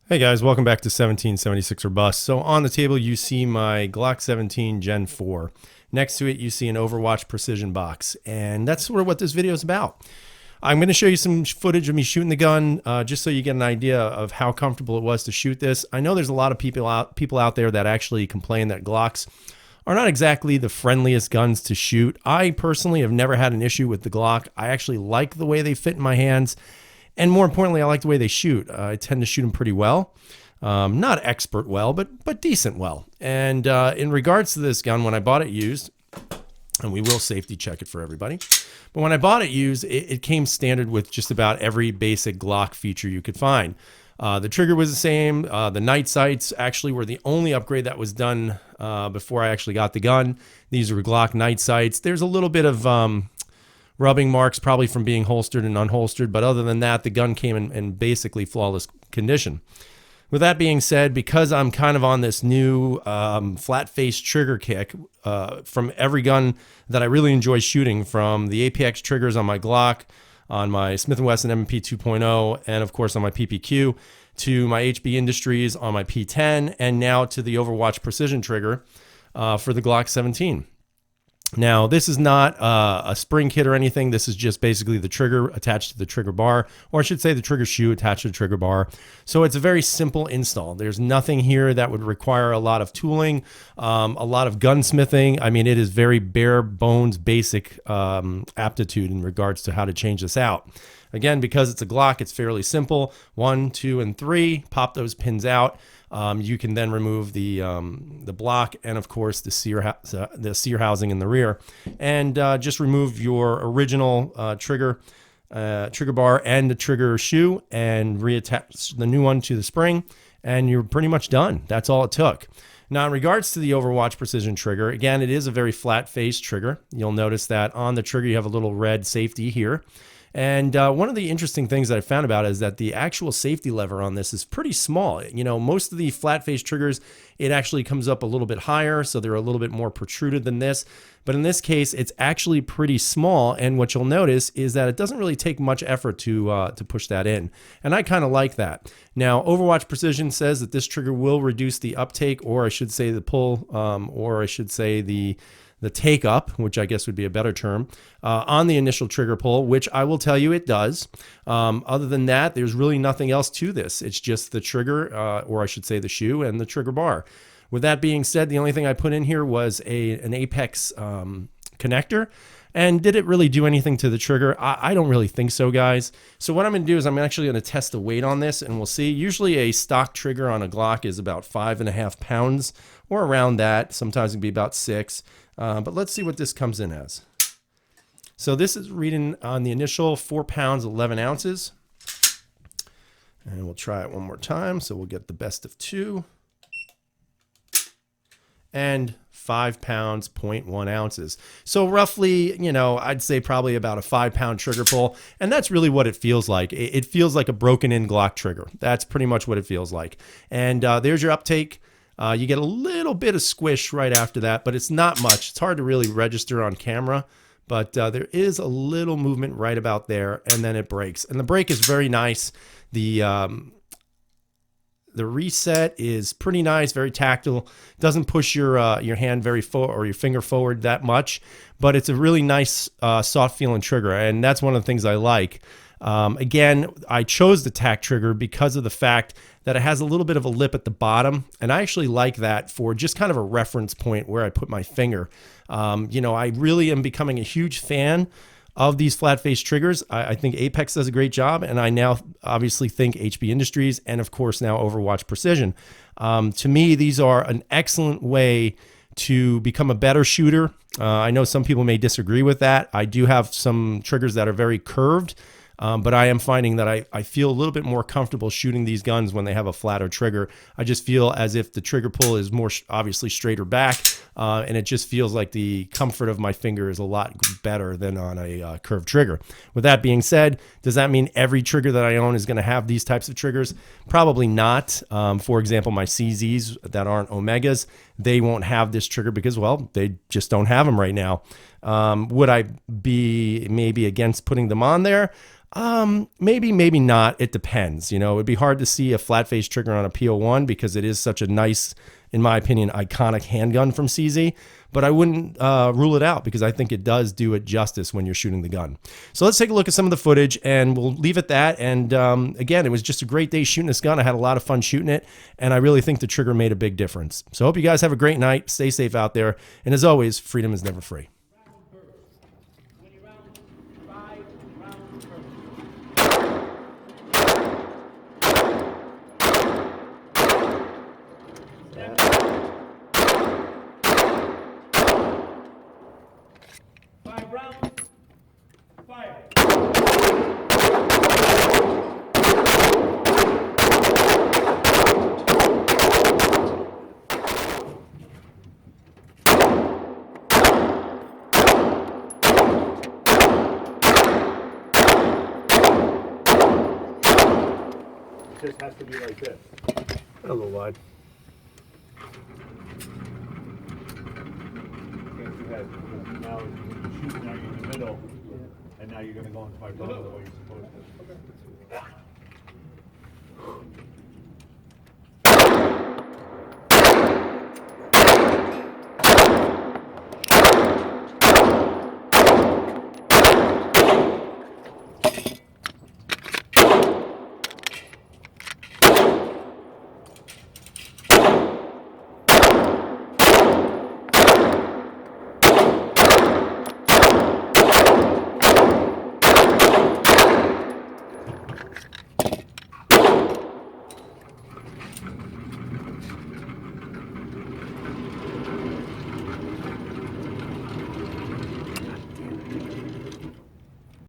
Hey guys, welcome back to 1776 or Bust. So on the table you see my Glock 17 Gen 4. Next to it you see an Overwatch Precision box, and that's sort of what this video is about. I'm going to show you some footage of me shooting the gun, just so you get an idea of how comfortable it was to shoot this. I know there's a lot of people out there that actually complain that Glocks are not exactly the friendliest guns to shoot. I personally have never had an issue with the Glock. I actually like the way they fit in my hands. And more importantly, I like the way they shoot. I tend to shoot them pretty well. Not expert well, but decent well. And in regards to this gun, when I bought it used, and we will safety check it for everybody, but when I bought it used, it came standard with just about every basic Glock feature you could find. The trigger was the same. The night sights actually were the only upgrade that was done before I actually got the gun. These are Glock night sights. There's a little bit of rubbing marks probably from being holstered and unholstered, but other than that, the gun came in basically flawless condition. With that being said, because I'm kind of on this new flat face trigger kick from every gun that I really enjoy shooting, from the APX triggers on my Glock, on my Smith & Wesson M&P 2.0, and of course on my PPQ, to my HB Industries on my P10, and now to the Overwatch Precision trigger for the Glock 17. Now, this is not a spring kit or anything. This is just basically the trigger attached to the trigger bar, or I should say the trigger shoe attached to the trigger bar. So it's a very simple install. There's nothing here that would require a lot of tooling, a lot of gunsmithing. I mean, it is very bare bones, basic aptitude in regards to how to change this out. Again, because it's a Glock, it's fairly simple. 1, 2, and 3, pop those pins out. You can then remove the block and, of course, the sear housing in the rear, and just remove your original trigger bar and the trigger shoe, and reattach the new one to the spring, and you're pretty much done. That's all it took. Now, in regards to the Overwatch Precision trigger, again, it is a very flat face trigger. You'll notice that on the trigger you have a little red safety here. And one of the interesting things that I found about is that the actual safety lever on this is pretty small. You know, most of the flat face triggers, it actually comes up a little bit higher, so they're a little bit more protruded than this. But in this case, it's actually pretty small. And what you'll notice is that it doesn't really take much effort to push that in. And I kind of like that. Now, Overwatch Precision says that this trigger will reduce the uptake, or I should say the pull, or I should say the take up, which I guess would be a better term, on the initial trigger pull, which I will tell you it does. Other than that, there's really nothing else to this. It's just the trigger, or I should say the shoe, and the trigger bar. With that being said, the only thing I put in here was an Apex connector. And did it really do anything to the trigger? I don't really think so, guys. So what I'm going to do is I'm actually going to test the weight on this, and we'll see. Usually a stock trigger on a Glock is about 5.5 pounds, or around that. Sometimes it can be about 6. But let's see what this comes in as. So this is reading on the initial 4 pounds, 11 ounces. And we'll try it one more time. So we'll get the best of 2. And 5 pounds, 0.1 ounces. So roughly, you know, I'd say probably about a 5-pound trigger pull. And that's really what it feels like. It feels like a broken in Glock trigger. That's pretty much what it feels like. And there's your uptake. You get a little bit of squish right after that, but it's not much. It's hard to really register on camera, but there is a little movement right about there, and then it breaks. And the break is very nice. The reset is pretty nice, very tactile. Doesn't push your hand very forward or your finger forward that much, but it's a really nice, soft feeling trigger, and that's one of the things I like. Again, I chose the tack trigger because of the fact that it has a little bit of a lip at the bottom, and I actually like that for just kind of a reference point where I put my finger. You know, I really am becoming a huge fan of these flat face triggers. I think Apex does a great job, and I now obviously think HB Industries, and of course now Overwatch Precision. To me, these are an excellent way to become a better shooter. I know some people may disagree with that. I do have some triggers that are very curved. But I am finding that I feel a little bit more comfortable shooting these guns when they have a flatter trigger. I just feel as if the trigger pull is more obviously straighter back, and it just feels like the comfort of my finger is a lot better than on a curved trigger. With that being said, does that mean every trigger that I own is going to have these types of triggers? Probably not. For example, my CZs that aren't Omegas, they won't have this trigger because, well, they just don't have them right now. Would I be maybe against putting them on there? Maybe, maybe not. It depends. You know, it'd be hard to see a flat face trigger on a PO1 because it is such a nice, in my opinion, iconic handgun from CZ, but I wouldn't rule it out because I think it does do it justice when you're shooting the gun. So let's take a look at some of the footage and we'll leave it that. And again, it was just a great day shooting this gun. I had a lot of fun shooting it, and I really think the trigger made a big difference. So I hope you guys have a great night. Stay safe out there. And as always, freedom is never free. Just has to be like this. A little wide. Now you shoot, now you're in the middle, and now you're going to go into my brother the way you're supposed to.